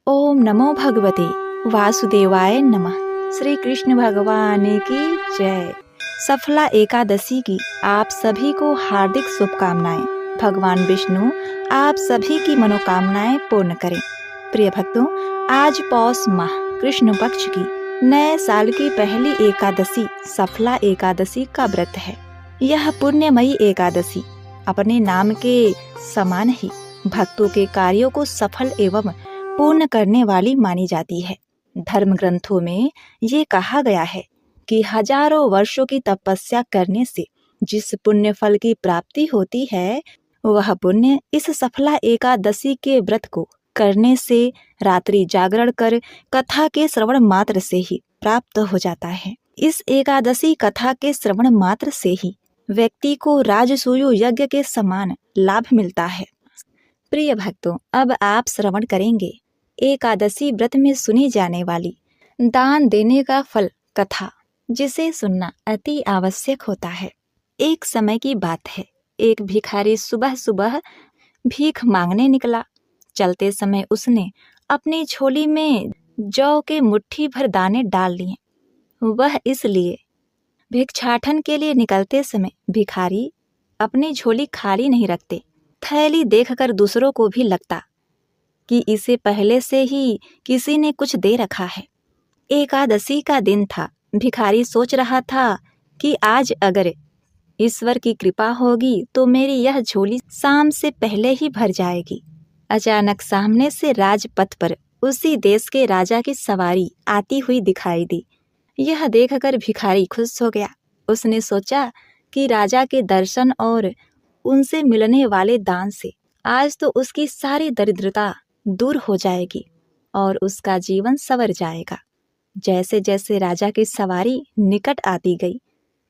ओम नमो भगवते वासुदेवाय नमः। श्री कृष्ण भगवान की जय। सफला एकादशी की आप सभी को हार्दिक शुभकामनाएं। भगवान विष्णु आप सभी की मनोकामनाएं पूर्ण करें। प्रिय भक्तों, आज पौष माह कृष्ण पक्ष की नए साल की पहली एकादशी सफला एकादशी का व्रत है। यह पुण्यमयी एकादशी अपने नाम के समान ही भक्तों के कार्यों को सफल एवं पूर्ण करने वाली मानी जाती है। धर्म ग्रंथों में ये कहा गया है कि हजारों वर्षों की तपस्या करने से जिस पुण्य फल की प्राप्ति होती है, वह पुण्य इस सफला एकादशी के व्रत को करने से, रात्रि जागरण कर कथा के श्रवण मात्र से ही प्राप्त हो जाता है। इस एकादशी कथा के श्रवण मात्र से ही व्यक्ति को राजसूय यज्ञ के समान लाभ मिलता है। प्रिय भक्तों, अब आप श्रवण करेंगे एकादशी व्रत में सुनी जाने वाली दान देने का फल कथा, जिसे सुनना अति आवश्यक होता है। एक समय की बात है, एक भिखारी सुबह सुबह भीख मांगने निकला। चलते समय उसने अपनी झोली में जौ के मुट्ठी भर दाने डाल लिए। वह इसलिए भिक्षाटन के लिए निकलते समय भिखारी अपनी झोली खाली नहीं रखते। थैली देखकर दूसरों को भी लगता कि इसे पहले से ही किसी ने कुछ दे रखा है। एकादशी का दिन था। भिखारी सोच रहा था कि आज अगर ईश्वर की कृपा होगी तो मेरी यह झोली शाम से पहले ही भर जाएगी। अचानक सामने से राजपथ पर उसी देश के राजा की सवारी आती हुई दिखाई दी। यह देखकर भिखारी खुश हो गया। उसने सोचा कि राजा के दर्शन और उनसे मिलने वाले दान से आज तो उसकी सारी दरिद्रता दूर हो जाएगी और उसका जीवन संवर जाएगा। जैसे जैसे राजा की सवारी निकट आती गई,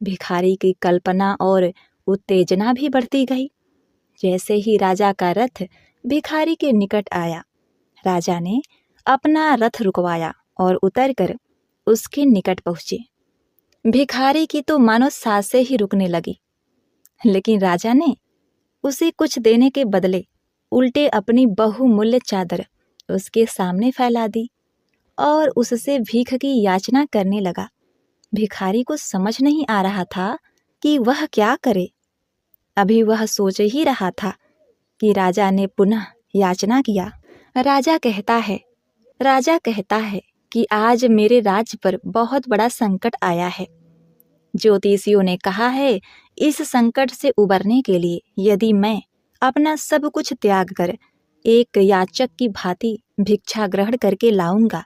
भिखारी की कल्पना और उत्तेजना भी बढ़ती गई। जैसे ही राजा का रथ भिखारी के निकट आया, राजा ने अपना रथ रुकवाया और उतरकर उसके निकट पहुंचे। भिखारी की तो मानो सांसें ही रुकने लगी, लेकिन राजा ने उसे कुछ देने के बदले उल्टे अपनी बहुमूल्य चादर उसके सामने फैला दी और उससे भीख की याचना करने लगा। भिखारी को समझ नहीं आ रहा था कि वह क्या करे। अभी वह सोच ही रहा था कि राजा ने पुनः याचना किया। राजा कहता है कि आज मेरे राज्य पर बहुत बड़ा संकट आया है। ज्योतिषियों ने कहा है, इस संकट से उबरने के लिए यदि मैं अपना सब कुछ त्याग कर एक याचक की भांति भिक्षा ग्रहण करके लाऊंगा,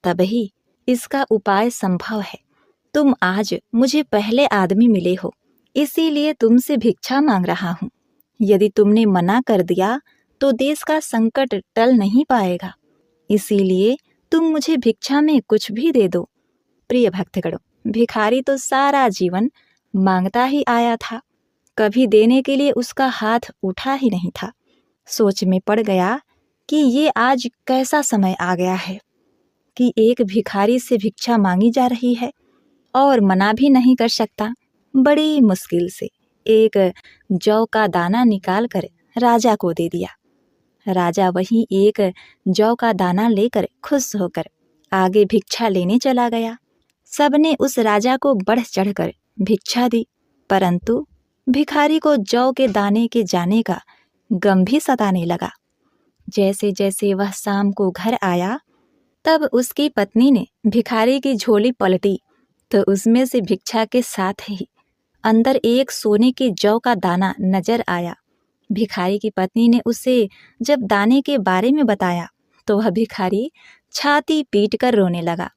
तभी इसका उपाय संभव है। तुम आज मुझे पहले आदमी मिले हो, इसीलिए तुमसे भिक्षा मांग रहा हूँ। यदि तुमने मना कर दिया तो देश का संकट टल नहीं पाएगा, इसीलिए तुम मुझे भिक्षा में कुछ भी दे दो। प्रिय भक्तगणों, भिखारी तो सारा जीवन मांगता ही आया था, कभी देने के लिए उसका हाथ उठा ही नहीं था। सोच में पड़ गया कि ये आज कैसा समय आ गया है कि एक भिखारी से भिक्षा मांगी जा रही है और मना भी नहीं कर सकता। बड़ी मुश्किल से एक जौ का दाना निकाल कर राजा को दे दिया। राजा वही एक जौ का दाना लेकर खुश होकर आगे भिक्षा लेने चला गया। सबने उस राजा को बढ़ चढ़कर भिक्षा दी, परंतु भिखारी को जौ के दाने के जाने का गम भी सताने लगा। जैसे जैसे वह शाम को घर आया, तब उसकी पत्नी ने भिखारी की झोली पलटी तो उसमें से भिक्षा के साथ ही अंदर एक सोने के जौ का दाना नजर आया। भिखारी की पत्नी ने उसे जब दाने के बारे में बताया तो वह भिखारी छाती पीट कर रोने लगा।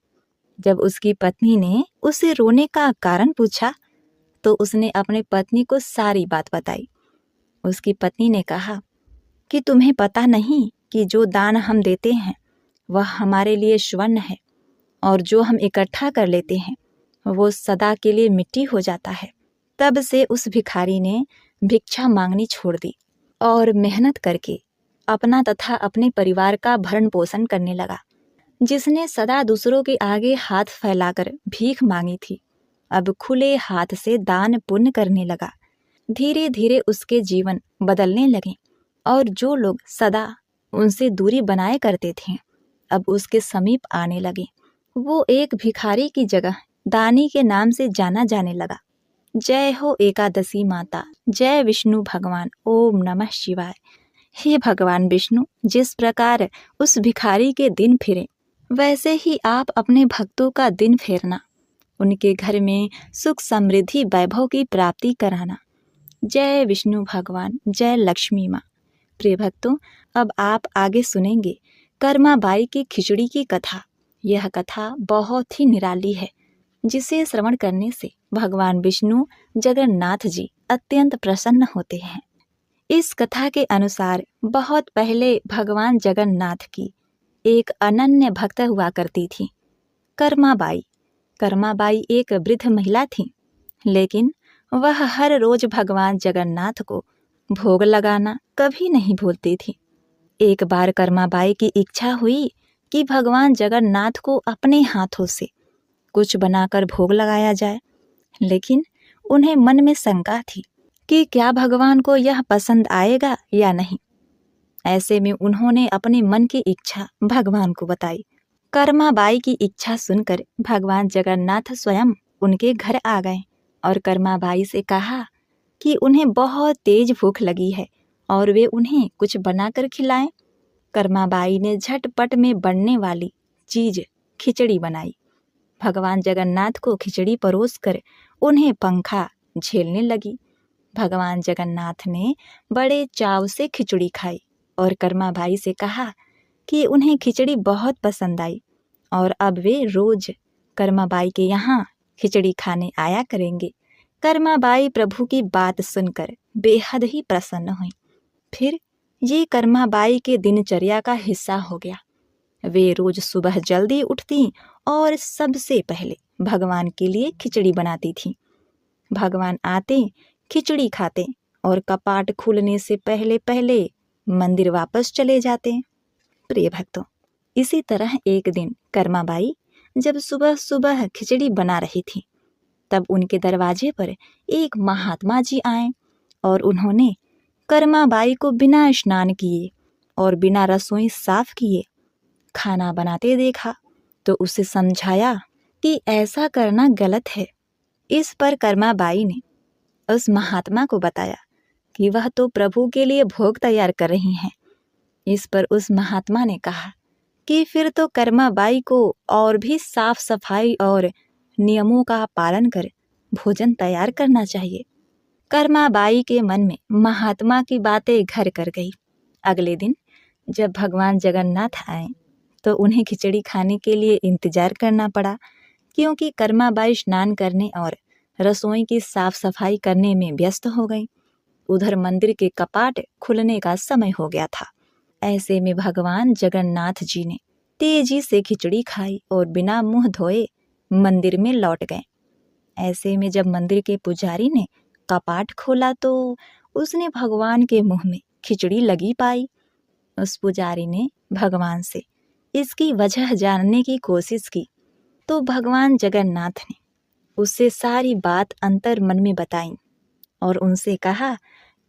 जब उसकी पत्नी ने उसे रोने का कारण पूछा तो उसने अपने पत्नी को सारी बात बताई। उसकी पत्नी ने कहा कि तुम्हें पता नहीं कि जो दान हम देते हैं वह हमारे लिए स्वर्ण है और जो हम इकट्ठा कर लेते हैं वो सदा के लिए मिट्टी हो जाता है। तब से उस भिखारी ने भिक्षा मांगनी छोड़ दी और मेहनत करके अपना तथा अपने परिवार का भरण पोषण करने लगा। जिसने सदा दूसरों के आगे हाथ फैलाकर भीख मांगी थी, अब खुले हाथ से दान पुण्य करने लगा। धीरे धीरे उसके जीवन बदलने लगे और जो लोग सदा उनसे दूरी बनाए करते थे अब उसके समीप आने लगे। वो एक भिखारी की जगह दानी के नाम से जाना जाने लगा। जय हो एकादशी माता, जय विष्णु भगवान, ओम नमः शिवाय। हे भगवान विष्णु, जिस प्रकार उस भिखारी के दिन फिरे, वैसे ही आप अपने भक्तों का दिन फेरना, उनके घर में सुख समृद्धि वैभव की प्राप्ति कराना। जय विष्णु भगवान, जय लक्ष्मी माँ। प्रिय भक्तों, अब आप आगे सुनेंगे कर्माबाई की खिचड़ी की कथा। यह कथा बहुत ही निराली है, जिसे श्रवण करने से भगवान विष्णु जगन्नाथ जी अत्यंत प्रसन्न होते हैं। इस कथा के अनुसार बहुत पहले भगवान जगन्नाथ की एक अनन्य भक्त हुआ करती थी, कर्माबाई। कर्माबाई एक वृद्ध महिला थी, लेकिन वह हर रोज भगवान जगन्नाथ को भोग लगाना कभी नहीं भूलती थी। एक बार कर्माबाई की इच्छा हुई कि भगवान जगन्नाथ को अपने हाथों से कुछ बनाकर भोग लगाया जाए, लेकिन उन्हें मन में शंका थी कि क्या भगवान को यह पसंद आएगा या नहीं। ऐसे में उन्होंने अपने मन की इच्छा भगवान को बताई। कर्माबाई की इच्छा सुनकर भगवान जगन्नाथ स्वयं उनके घर आ गए और कर्माबाई से कहा कि उन्हें बहुत तेज भूख लगी है और वे उन्हें कुछ बनाकर खिलाएं। कर्माबाई ने झटपट में बनने वाली चीज खिचड़ी बनाई। भगवान जगन्नाथ को खिचड़ी परोसकर उन्हें पंखा झेलने लगी। भगवान जगन्नाथ ने बड़े चाव से खिचड़ी खाई और कर्माबाई से कहा कि उन्हें खिचड़ी बहुत पसंद आई और अब वे रोज कर्माबाई के यहाँ खिचड़ी खाने आया करेंगे। कर्माबाई प्रभु की बात सुनकर बेहद ही प्रसन्न हुई। फिर ये कर्माबाई के दिनचर्या का हिस्सा हो गया। वे रोज सुबह जल्दी उठती और सबसे पहले भगवान के लिए खिचड़ी बनाती थी। भगवान आते, खिचड़ी खाते और कपाट खुलने से पहले पहले मंदिर वापस चले जाते। प्रिय भक्तों, इसी तरह एक दिन कर्माबाई जब सुबह सुबह खिचड़ी बना रही थी, तब उनके दरवाजे पर एक महात्मा जी आए और उन्होंने कर्माबाई को बिना स्नान किए और बिना रसोई साफ किए खाना बनाते देखा, तो उसे समझाया कि ऐसा करना गलत है। इस पर कर्माबाई ने उस महात्मा को बताया कि वह तो प्रभु के लिए भोग तैयार कर रही हैं। इस पर उस महात्मा ने कहा कि फिर तो कर्माबाई को और भी साफ सफाई और नियमों का पालन कर भोजन तैयार करना चाहिए। कर्माबाई के मन में महात्मा की बातें घर कर गई। अगले दिन जब भगवान जगन्नाथ आए तो उन्हें खिचड़ी खाने के लिए इंतजार करना पड़ा, क्योंकि कर्माबाई स्नान करने और रसोई की साफ सफाई करने में व्यस्त हो गई। उधर मंदिर के कपाट खुलने का समय हो गया था। ऐसे में भगवान जगन्नाथ जी ने तेजी से खिचड़ी खाई और बिना मुंह धोए मंदिर में लौट गए। ऐसे में जब मंदिर के पुजारी ने कपाट खोला तो उसने भगवान के मुंह में खिचड़ी लगी पाई। उस पुजारी ने भगवान से इसकी वजह जानने की कोशिश की तो भगवान जगन्नाथ ने उससे सारी बात अंतर मन में बताई और उनसे कहा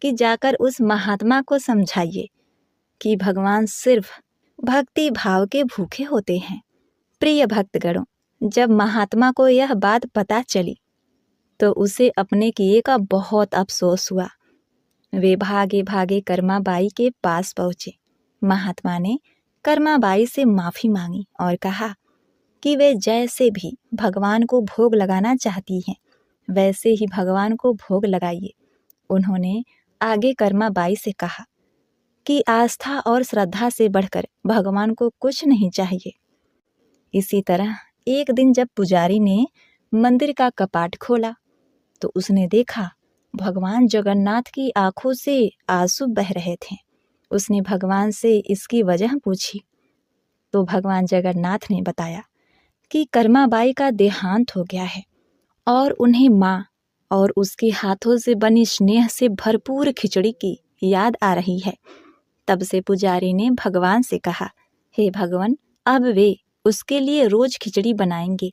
कि जाकर उस महात्मा को समझाइए कि भगवान सिर्फ भक्ति भाव के भूखे होते हैं। प्रिय भक्तगणों, जब महात्मा को यह बात पता चली तो उसे अपने किए का बहुत अफसोस हुआ। वे भागे भागे कर्माबाई के पास पहुंचे। महात्मा ने कर्माबाई से माफी मांगी और कहा कि वे जैसे भी भगवान को भोग लगाना चाहती हैं, वैसे ही भगवान को भोग लगाइए। उन्होंने आगे कर्माबाई से कहा कि आस्था और श्रद्धा से बढ़कर भगवान को कुछ नहीं चाहिए। इसी तरह एक दिन जब पुजारी ने मंदिर का कपाट खोला तो उसने देखा भगवान जगन्नाथ की आंखों से आंसू बह रहे थे। उसने भगवान से इसकी वजह पूछी तो भगवान जगन्नाथ ने बताया कि कर्माबाई का देहांत हो गया है और उन्हें माँ और उसके हाथों से बनी स्नेह से भरपूर खिचड़ी की याद आ रही है। तब से पुजारी ने भगवान से कहा, हे भगवान, अब वे उसके लिए रोज खिचड़ी बनाएंगे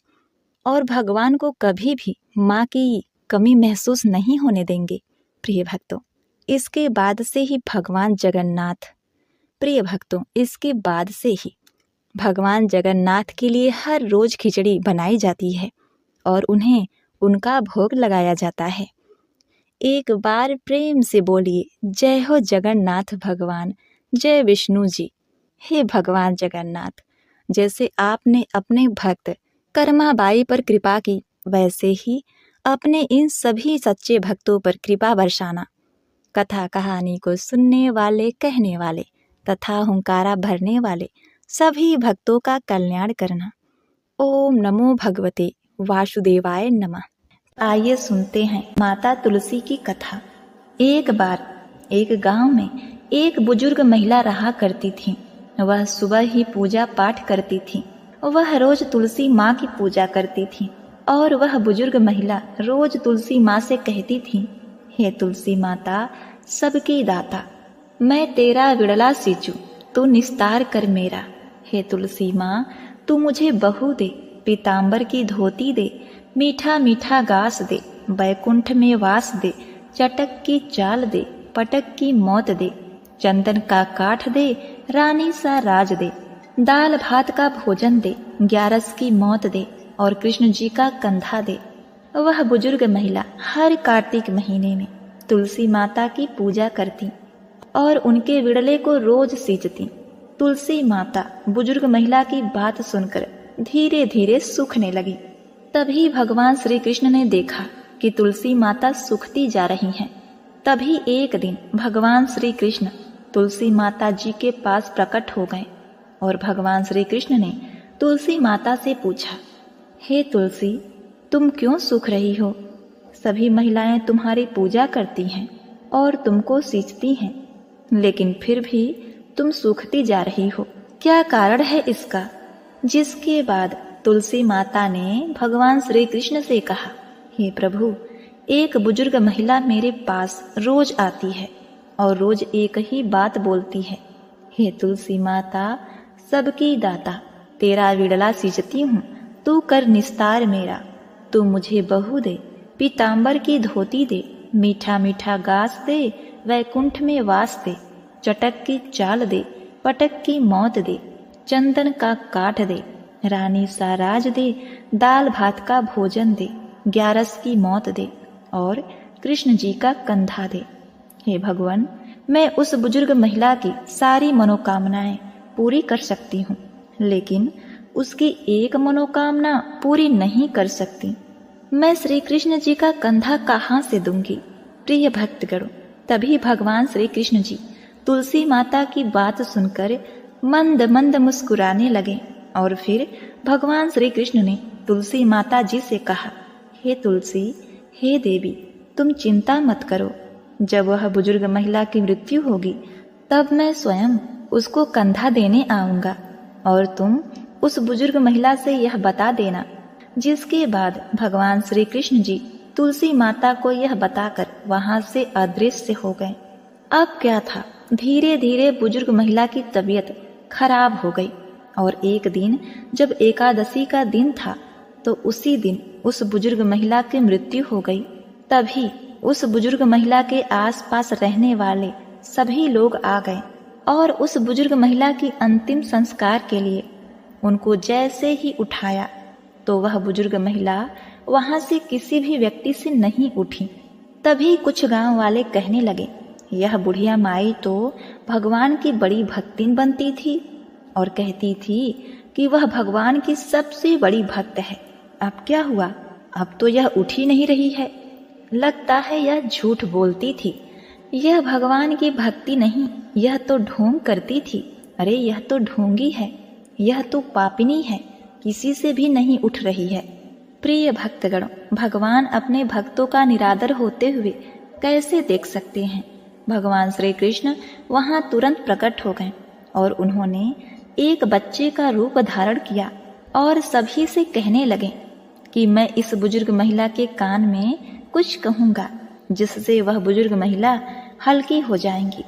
और भगवान को कभी भी माँ की कमी महसूस नहीं होने देंगे। प्रिय भक्तों, इसके बाद से ही भगवान जगन्नाथ के लिए हर रोज खिचड़ी बनाई जाती है और उन्हें उनका भोग लगाया जाता है। एक बार प्रेम से बोलिए, जय हो जगन्नाथ भगवान, जय विष्णु जी। हे भगवान जगन्नाथ, जैसे आपने अपने भक्त कर्माबाई पर कृपा की, वैसे ही अपने इन सभी सच्चे भक्तों पर कृपा बरसाना। कथा कहानी को सुनने वाले, कहने वाले तथा हुंकारा भरने वाले सभी भक्तों का कल्याण करना। ओम नमो भगवते वासुदेवाय नमः। आइए सुनते हैं माता तुलसी की कथा। एक बार एक गांव में एक बुजुर्ग महिला रहा करती थी। वह सुबह ही पूजा पाठ करती थी। वह रोज तुलसी माँ की पूजा करती थी और वह बुजुर्ग महिला रोज तुलसी माँ से कहती थी, हे तुलसी माता सबकी दाता, मैं तेरा विड़ला सींचू, तू निस्तार कर मेरा। हे तुलसी माँ, तू मुझे बहू दे, पीतांबर की धोती दे, मीठा मीठा गास दे, बैकुंठ में वास दे, चटक की चाल दे, पटक की मौत दे, चंदन का काठ दे, रानी सा राज दे, दाल भात का भोजन दे, 11 की मौत दे और कृष्ण जी का कंधा दे। वह बुजुर्ग महिला हर कार्तिक महीने में तुलसी माता की पूजा करती और उनके विड़ले को रोज सींचती। तुलसी माता बुजुर्ग महिला की बात सुनकर धीरे धीरे सूखने लगी। तभी भगवान श्री कृष्ण ने देखा कि तुलसी माता सूखती जा रही हैं। तभी एक दिन भगवान श्री कृष्ण तुलसी माता जी के पास प्रकट हो गए और भगवान श्री कृष्ण ने तुलसी माता से पूछा, हे तुलसी, तुम क्यों सूख रही हो? सभी महिलाएं तुम्हारी पूजा करती हैं और तुमको सींचती हैं, लेकिन फिर भी तुम सूखती जा रही हो, क्या कारण है इसका? जिसके बाद तुलसी माता ने भगवान श्री कृष्ण से कहा, हे प्रभु, एक बुजुर्ग महिला मेरे पास रोज आती है और रोज एक ही बात बोलती है, हे तुलसी माता सबकी दाता, तेरा विड़ला सींचती हूँ, तू कर निस्तार मेरा। तू मुझे बहू दे, पीतांबर की धोती दे, मीठा मीठा गास दे, वैकुंठ में वास दे, चटक की चाल दे, पटक की मौत दे, चंदन का काठ दे, रानी सा राज दे, दाल भात का भोजन दे, 11 की मौत दे और कृष्ण जी का कंधा दे। हे भगवान, मैं उस बुजुर्ग महिला की सारी मनोकामनाएं पूरी कर सकती हूँ, लेकिन उसकी एक मनोकामना पूरी नहीं कर सकती। मैं श्री कृष्ण जी का कंधा कहाँ से दूंगी? प्रिय भक्तगणों, तभी भगवान श्री कृष्ण जी तुलसी माता की बात सुनकर मंद मंद मुस्कुराने लगे और फिर भगवान श्री कृष्ण ने तुलसी माता जी से कहा, हे तुलसी, हे देवी, तुम चिंता मत करो। जब वह बुजुर्ग महिला की मृत्यु होगी तब मैं स्वयं उसको कंधा देने आऊंगा और तुम उस बुजुर्ग महिला से यह बता देना। जिसके बाद भगवान श्री कृष्ण जी तुलसी माता को यह बताकर वहां से अदृश्य हो गए। अब क्या था, धीरे धीरे बुजुर्ग महिला की तबीयत खराब हो गई और एक दिन जब एकादशी का दिन था तो उसी दिन उस बुजुर्ग महिला की मृत्यु हो गई। तभी उस बुजुर्ग महिला के आसपास रहने वाले सभी लोग आ गए और उस बुजुर्ग महिला की अंतिम संस्कार के लिए उनको जैसे ही उठाया तो वह बुजुर्ग महिला वहां से किसी भी व्यक्ति से नहीं उठी। तभी कुछ गांव वाले कहने लगे, यह बुढ़िया माई तो भगवान की बड़ी भक्तिन बनती थी और कहती थी कि वह भगवान की सबसे बड़ी भक्त है। अब क्या हुआ? अब तो यह उठ ही नहीं रही है। लगता है यह झूठ बोलती थी। यह भगवान की भक्ति नहीं, यह तो ढोंग करती थी। अरे यह तो ढोंगी है, यह तो पापिनी है, किसी से भी नहीं उठ रही है। प्रिय भक्तगण, भगवान अपने भक्तों का निरादर होते हुए कैसे देख सकते हैं? भगवान श्री कृष्ण वहां तुरंत प्रकट हो गए और उन्होंने एक बच्चे का रूप धारण किया और सभी से कहने लगे कि मैं इस बुजुर्ग महिला के कान में कुछ कहूंगा जिससे वह बुजुर्ग महिला हल्की हो जाएंगी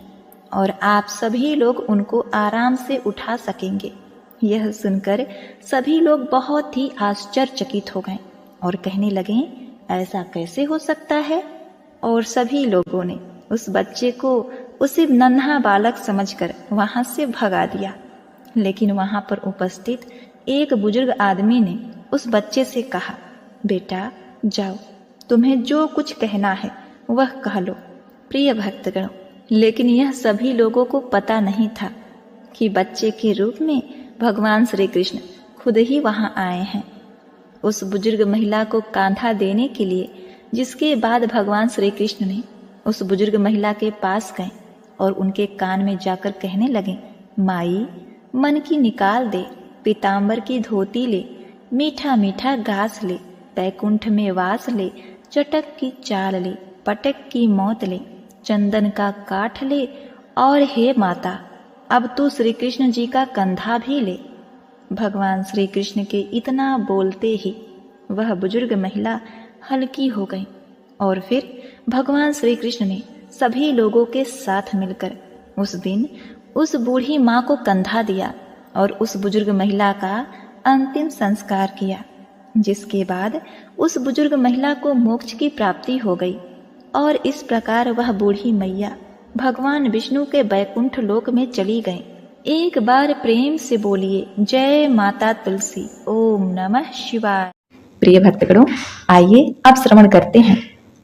और आप सभी लोग उनको आराम से उठा सकेंगे। यह सुनकर सभी लोग बहुत ही आश्चर्यचकित हो गए और कहने लगे, ऐसा कैसे हो सकता है? और सभी लोगों ने उस बच्चे को उसे नन्हा बालक समझकर वहां से भगा दिया। लेकिन वहां पर उपस्थित एक बुजुर्ग आदमी ने उस बच्चे से कहा, बेटा जाओ, तुम्हें जो कुछ कहना है वह कह लो। प्रिय भक्तगण, लेकिन यह सभी लोगों को पता नहीं था कि बच्चे के रूप में भगवान श्री कृष्ण खुद ही वहां आए हैं। उस बुजुर्ग महिला को कांधा देने के लिए, जिसके बाद भगवान श्री कृष्ण ने उस बुजुर्ग महिला के पास गए और उनके कान में जाकर कहने लगे, माई, मन की निकाल दे, पीताम्बर की धोती ले, मीठा मीठा घास ले, बैकुंठ में वास ले, चटक की चाल ले, पटक की मौत ले, चंदन का काठ ले, और हे माता, अब तू श्री कृष्ण जी का कंधा भी ले। भगवान श्री कृष्ण के इतना बोलते ही वह बुजुर्ग महिला हल्की हो गई और फिर भगवान श्री कृष्ण ने सभी लोगों के साथ मिलकर उस दिन उस बूढ़ी माँ को कंधा दिया और उस बुजुर्ग महिला का अंतिम संस्कार किया, जिसके बाद उस बुजुर्ग महिला को मोक्ष की प्राप्ति हो गई। और इस प्रकार वह बूढ़ी मैया भगवान विष्णु के बैकुंठ लोक में चली गई। एक बार प्रेम से बोलिए, जय माता तुलसी, ओम नमः शिवाय। प्रिय भक्तगणों, आइए अब श्रवण करते हैं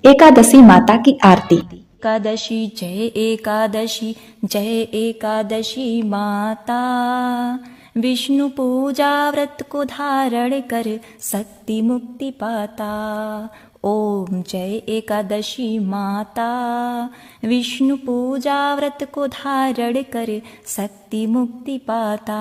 एकादशी माता की आरती। एकादशी जय एकादशी, जय एकादशी माता, विष्णु पूजा व्रत को धारण कर शक्ति मुक्ति पाता। ओम जय एकादशी माता, विष्णु पूजा व्रत को धारण कर शक्ति मुक्ति पाता।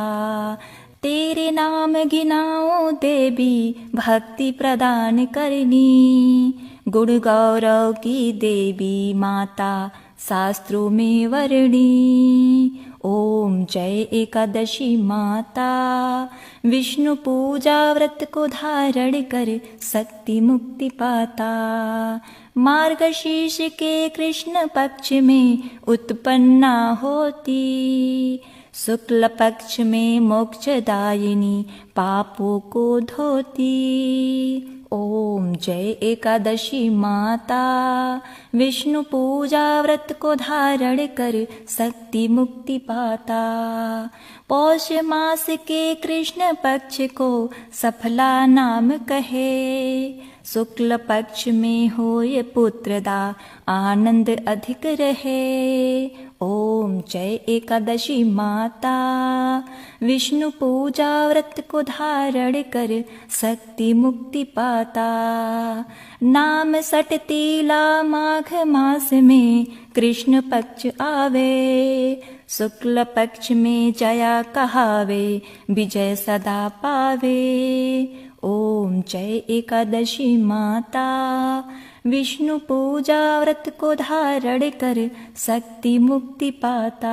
तेरे नाम गिनाओ देवी, भक्ति प्रदान करनी, गुण गौरव की देवी माता, शास्त्रों में वर्णी। ओम जय एकादशी माता, विष्णु पूजा व्रत को धारण कर शक्ति मुक्ति पाता। मार्गशीर्ष के कृष्ण पक्ष में उत्पन्ना होती, शुक्ल पक्ष में मोक्षदायिनी, पापों को धोती। ओम जय एकादशी माता, विष्णु पूजा व्रत को धारण कर शक्ति मुक्ति पाता। पौष मास के कृष्ण पक्ष को सफला नाम कहे, शुक्ल पक्ष में होय पुत्रदा, आनंद अधिक रहे। ओम जय एकादशी माता, विष्णु पूजा व्रत को धारण कर शक्ति मुक्ति पाता। नाम सटतीला माघ मास में कृष्ण पक्ष आवे, शुक्ल पक्ष में जया कहावे, विजय सदा पावे। ओम जय एकादशी माता, विष्णु पूजा व्रत को धारण कर शक्ति मुक्ति पाता।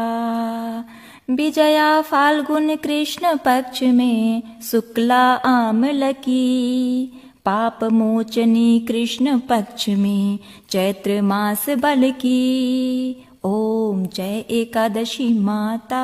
विजया फाल्गुन कृष्ण पक्ष में शुक्ला आमल की, पाप मोचनी कृष्ण पक्ष में चैत्र मास बल की। ओम जय एकादशी माता,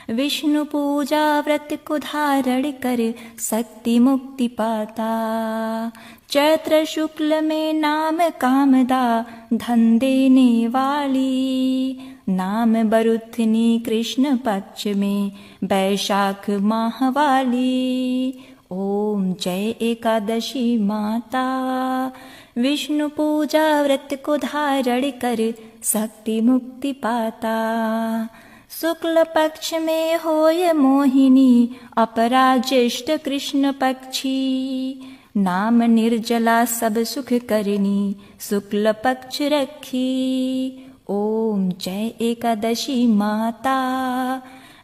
विष्णु पूजा व्रत को धारण कर शक्ति मुक्ति पाता। चैत्र शुक्ल में नाम कामदा, धन देने वाली, नाम बरुथनी कृष्ण पक्ष में वैशाख माह वाली। ओम जय एकादशी माता, विष्णु पूजा व्रत को धारण कर शक्ति मुक्ति पाता। शुक्ल पक्ष में होय मोहिनी, अपरा ज्येष्ठ कृष्ण पक्षी, नाम निर्जला सब सुख करनी, शुक्ल पक्ष रखी। ओम जय एकादशी माता,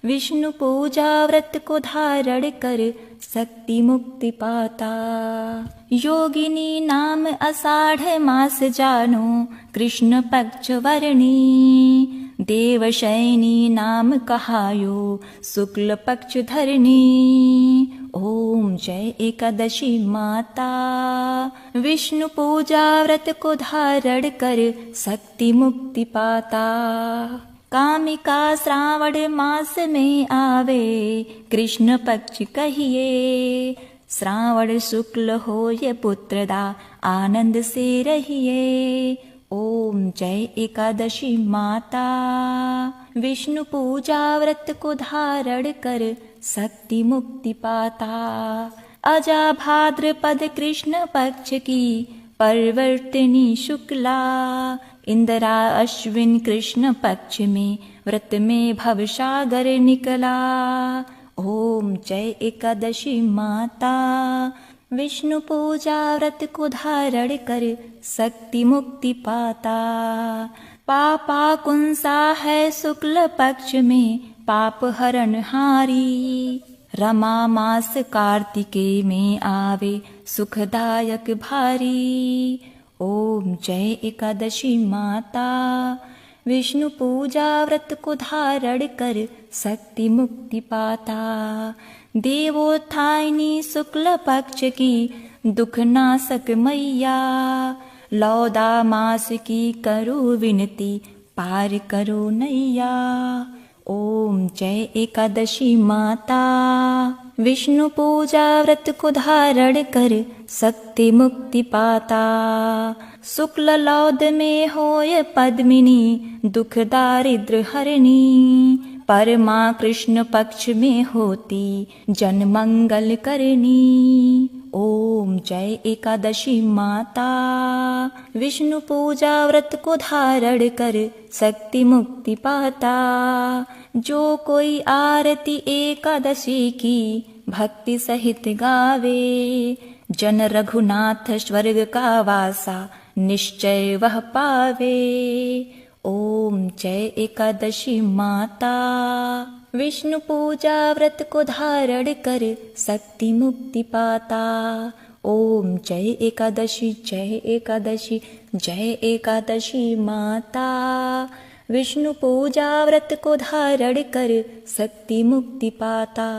विष्णु पूजा व्रत को धारण कर शक्ति मुक्ति पाता। योगिनी नाम आषाढ़ मास जानो, कृष्ण पक्ष वर्णी, देवशयनी नाम कहायो, शुक्ल पक्ष धरनी। ओम जय एकादशी माता, विष्णु पूजा व्रत को धारण कर शक्ति मुक्ति पाता। कामिका श्रावण मास में आवे, कृष्ण पक्ष कहिए, श्रावण शुक्ल होय पुत्रदा, आनंद से रहिए। ओम जय एकादशी माता। विष्णु पूजा व्रत को धारण कर शक्ति मुक्ति पाता। अजा भाद्रपद कृष्ण पक्ष की परिवर्तिनी शुक्ला। इंदिरा अश्विन कृष्ण पक्ष में व्रत में भवसागर निकला। ओम जय एकादशी माता। विष्णु पूजा व्रत को धारण कर शक्ति मुक्ति पाता। पापा कुंसा है शुक्ल पक्ष में पाप हरण हारी। रमा मास कार्तिके में आवे सुखदायक भारी। ओम जय एकादशी माता। विष्णु पूजा व्रत को धारण कर शक्ति मुक्ति पाता। देवोत्थायिनी शुक्ल पक्ष की दुख नाशक मैया। लौदा मास की करो विनती पार करो नैया। ओम जय एकादशी माता। विष्णु पूजा व्रत को धारण कर शक्ति मुक्ति पाता। शुक्ल लौद में होय पद्मिनी दुख दारिद्र हरणी। परमा कृष्ण पक्ष में होती जन मंगल करनी। ओम जय एकादशी माता। विष्णु पूजा व्रत को धारण कर शक्ति मुक्ति पाता। जो कोई आरती एकादशी की भक्ति सहित गावे। जन रघुनाथ स्वर्ग का वासा निश्चय वह पावे। ओम जय एकादशी माता। विष्णु पूजा व्रत को धारण कर शक्ति मुक्ति पाता। ओम जय एकादशी जय एकादशी जय एकादशी माता। विष्णु पूजा व्रत को धारण कर शक्ति मुक्ति पाता।